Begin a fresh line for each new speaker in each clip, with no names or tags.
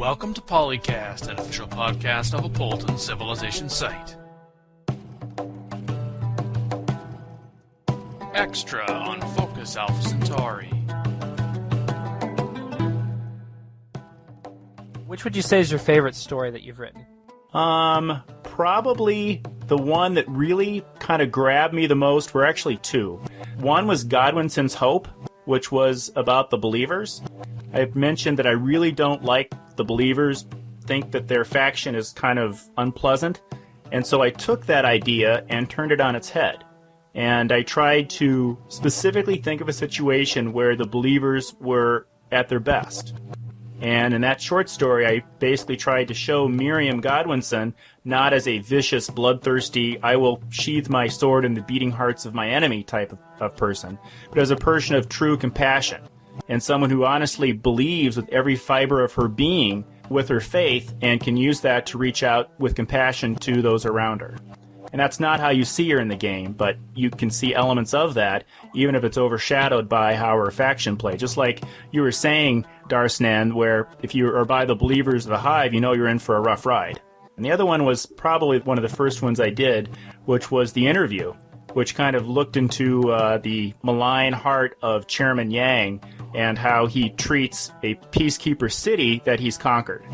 Welcome to PolyCast, an official podcast of Apolyton Civilization Site. Extra on Focus Alpha Centauri.
Which would you say is your favorite story that you've written?
Probably the one that really kind of grabbed me the most were actually two. One was Godwinson's Hope, which was about the Believers. I've mentioned that I really don't like the Believers, think that their faction is kind of unpleasant, and so I took that idea and turned it on its head. And I tried to specifically think of a situation where the Believers were at their best. And in that short story, I basically tried to show Miriam Godwinson not as a vicious, bloodthirsty, I will sheathe my sword in the beating hearts of my enemy type of person, but as a person of true compassion, and someone who honestly believes with every fiber of her being with her faith and can use that to reach out with compassion to those around her. And that's not how you see her in the game, but you can see elements of that, even if it's overshadowed by how her faction play. Just like you were saying, Darsnan, where if you are by the Believers of the Hive, you know you're in for a rough ride. And the other one was probably one of the first ones I did, which was The Interview, which kind of looked into the malign heart of Chairman Yang and how he treats a peacekeeper city that he's conquered,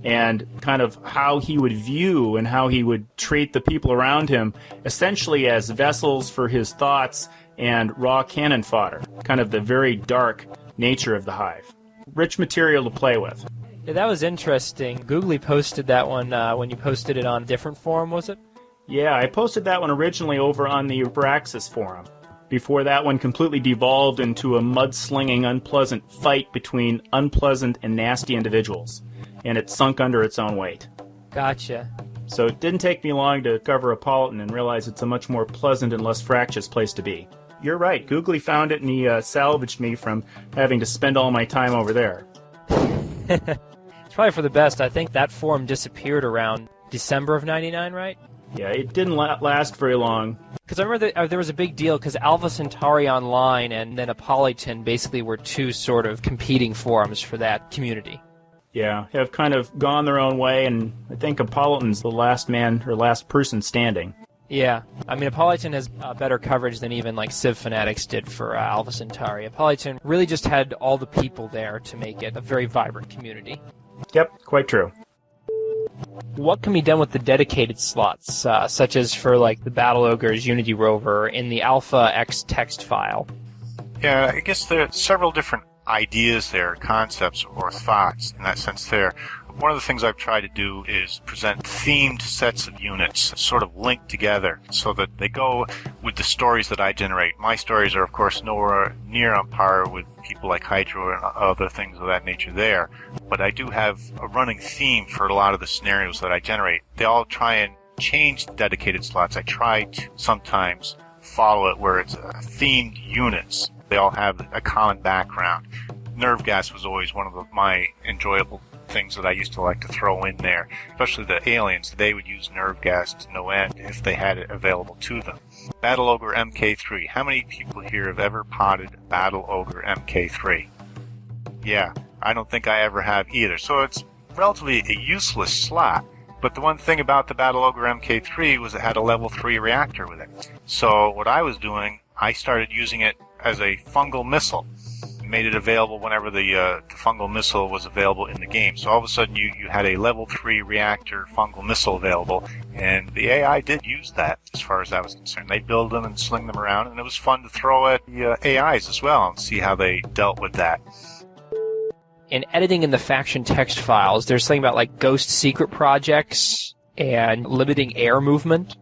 and kind of how he would view and how he would treat the people around him essentially as vessels for his thoughts and raw cannon fodder, kind of the very dark nature of the Hive. Rich material to play with.
Yeah, that was interesting. Googly posted that one when you posted it on a different forum, was it?
Yeah, I posted that one originally over on the Firaxis forum, before that one completely devolved into a mudslinging, unpleasant fight between unpleasant and nasty individuals, and it sunk under its own weight.
Gotcha.
So it didn't take me long to cover Apolyton and realize it's a much more pleasant and less fractious place to be. You're right, Googly found it and he salvaged me from having to spend all my time over there.
It's probably for the best. I think that forum disappeared around December of '99, right?
Yeah, it didn't last very long.
Because I remember that, there was a big deal because Alpha Centauri Online and then Apolyton basically were two sort of competing forums for that community.
Yeah, have kind of gone their own way, and I think Apolyton's the last man or last person standing.
Yeah, I mean, Apolyton has better coverage than even like Civ Fanatics did for Alpha Centauri. Apolyton really just had all the people there to make it a very vibrant community.
Yep, quite true.
What can be done with the dedicated slots, such as for like the Battle Ogre's Unity Rover in the Alpha X text file?
Yeah, I guess there are several different ideas there, concepts or thoughts in that sense there. One of the things I've tried to do is present themed sets of units sort of linked together so that they go with the stories that I generate. My stories are, of course, nowhere near on par with people like Hydro and other things of that nature there, but I do have a running theme for a lot of the scenarios that I generate. They all try and change the dedicated slots. I try to sometimes follow it where it's themed units. They all have a common background. Nerve gas was always one of my enjoyable things that I used to like to throw in there, especially the aliens. They would use nerve gas to no end if they had it available to them. Battle Ogre MK3. How many people here have ever potted Battle Ogre MK3? Yeah, I don't think I ever have either. So it's relatively a useless slot. But the one thing about the Battle Ogre MK3 was it had a level 3 reactor with it. So what I was doing, I started using it as a fungal missile. Made it available whenever the fungal missile was available in the game. So all of a sudden you had a level 3 reactor fungal missile available, and the AI did use that as far as that was concerned. They build them and sling them around, and it was fun to throw at the AIs as well and see how they dealt with that.
In editing in the faction text files, there's something about like ghost secret projects and limiting air movement.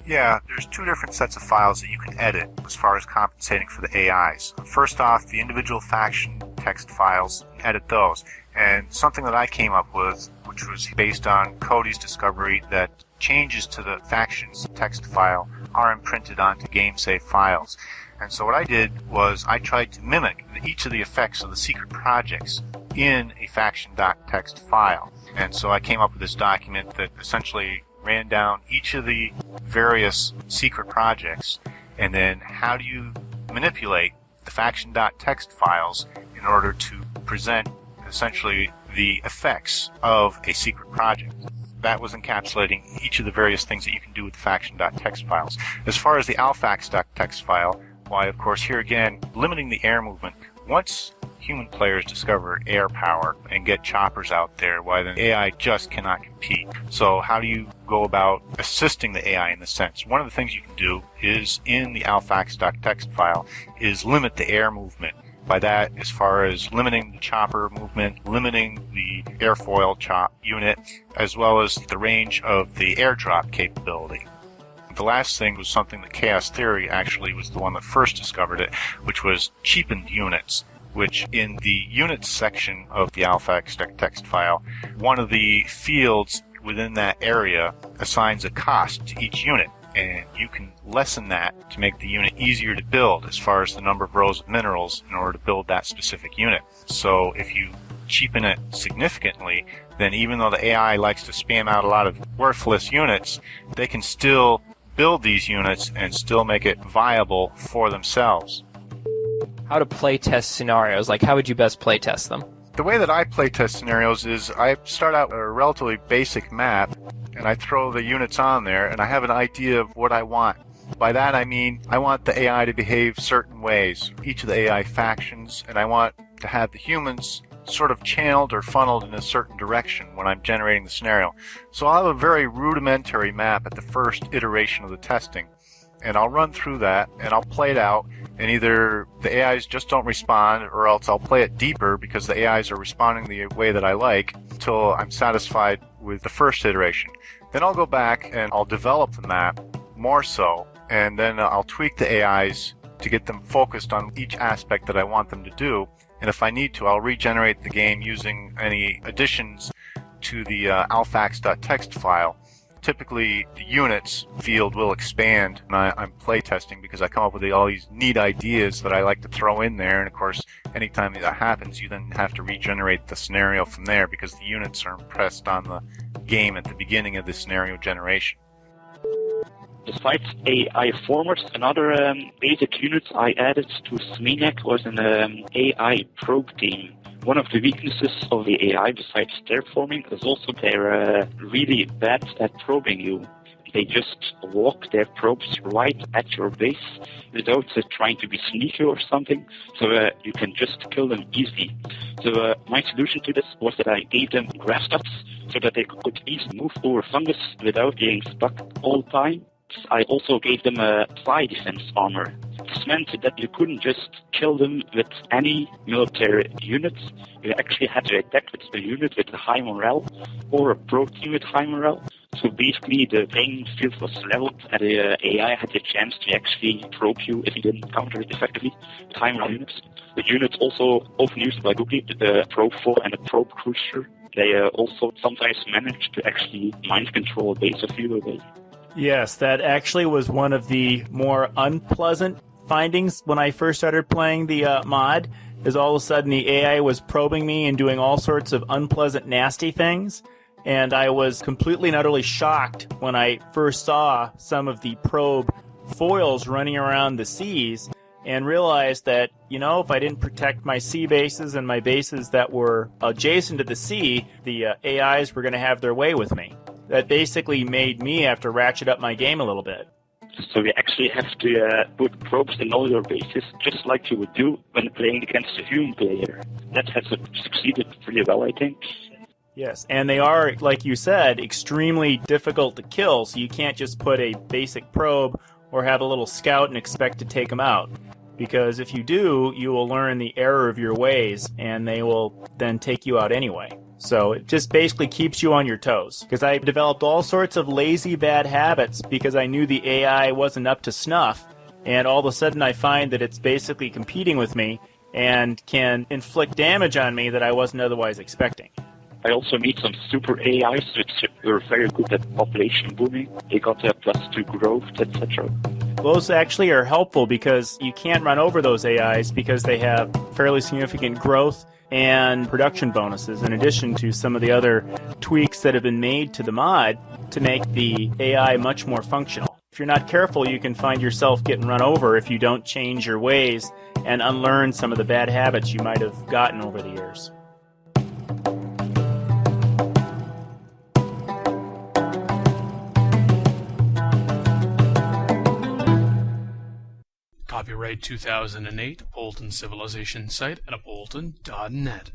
Yeah, there's two different sets of files that you can edit as far as compensating for the AIs. First off, the individual faction text files, edit those. And something that I came up with, which was based on Cody's discovery that changes to the faction's text file are imprinted onto game-save files. And so what I did was I tried to mimic each of the effects of the secret projects in a faction.txt file. And so I came up with this document that essentially ran down each of the various secret projects, and then how do you manipulate the faction.txt files in order to present essentially the effects of a secret project. That was encapsulating each of the various things that you can do with the faction.txt files. As far as the alfax.txt file, why, of course, here again, limiting the air movement. Once human players discover air power and get choppers out there, why then AI just cannot compete. So how do you go about assisting the AI in this sense? One of the things you can do is in the alfax.txt file is limit the air movement. By that, as far as limiting the chopper movement, limiting the airfoil chop unit, as well as the range of the airdrop capability. The last thing was something that Chaos Theory actually was the one that first discovered it, which was cheapened units, which in the units section of the alfax.txt file, one of the fields within that area assigns a cost to each unit. And you can lessen that to make the unit easier to build as far as the number of rows of minerals in order to build that specific unit. So if you cheapen it significantly, then even though the AI likes to spam out a lot of worthless units, they can still build these units and still make it viable for themselves.
How to play test scenarios, like how would you best play test them?
The way that I play test scenarios is I start out with a relatively basic map and I throw the units on there and I have an idea of what I want. By that I mean I want the AI to behave certain ways, each of the AI factions, and I want to have the humans sort of channeled or funneled in a certain direction when I'm generating the scenario. So I'll have a very rudimentary map at the first iteration of the testing, and I'll run through that and I'll play it out, and either the AIs just don't respond or else I'll play it deeper because the AIs are responding the way that I like until I'm satisfied with the first iteration. Then I'll go back and I'll develop the map more so, and then I'll tweak the AIs to get them focused on each aspect that I want them to do. And if I need to, I'll regenerate the game using any additions to the alfax.txt file. Typically, the units field will expand, and I'm playtesting because I come up with all these neat ideas that I like to throw in there, and of course, anytime that happens, you then have to regenerate the scenario from there because the units are impressed on the game at the beginning of the scenario generation.
Besides AI formers, another basic unit I added to SMAC was an AI probe team. One of the weaknesses of the AI, besides terraforming, is also they're really bad at probing you. They just walk their probes right at your base without trying to be sneaky or something, so you can just kill them easily. So my solution to this was that I gave them grass studs so that they could easily move over fungus without getting stuck all the time. I also gave them a fly defense armor. This meant that you couldn't just kill them with any military unit. You actually had to attack with a unit with a high morale or a pro team with high morale. So basically the playing field was leveled and the AI had the chance to actually probe you if you didn't counter it effectively with high morale units. The units also often used by Google, the probe 4 and the probe cruiser. They also sometimes managed to actually mind control a base a few away.
Yes, that actually was one of the more unpleasant findings when I first started playing the mod, is all of a sudden the AI was probing me and doing all sorts of unpleasant, nasty things, and I was completely and utterly shocked when I first saw some of the probe foils running around the seas and realized that, you know, if I didn't protect my sea bases and my bases that were adjacent to the sea, the AIs were going to have their way with me. That basically made me have to ratchet up my game a little bit.
So you actually have to put probes in all your bases, just like you would do when playing against a human player. That has succeeded pretty well, I think.
Yes, and they are, like you said, extremely difficult to kill, so you can't just put a basic probe or have a little scout and expect to take them out. Because if you do, you will learn the error of your ways, and they will then take you out anyway. So it just basically keeps you on your toes. Because I developed all sorts of lazy bad habits because I knew the AI wasn't up to snuff, and all of a sudden I find that it's basically competing with me and can inflict damage on me that I wasn't otherwise expecting.
I also meet some super AIs which were very good at population booming. They got a +2 growth, etc.
Those actually are helpful because you can't run over those AIs because they have fairly significant growth and production bonuses, in addition to some of the other tweaks that have been made to the mod to make the AI much more functional. If you're not careful, you can find yourself getting run over if you don't change your ways and unlearn some of the bad habits you might have gotten over the years.
Copyright 2008, Apolyton Civilization Site at apolyton.net.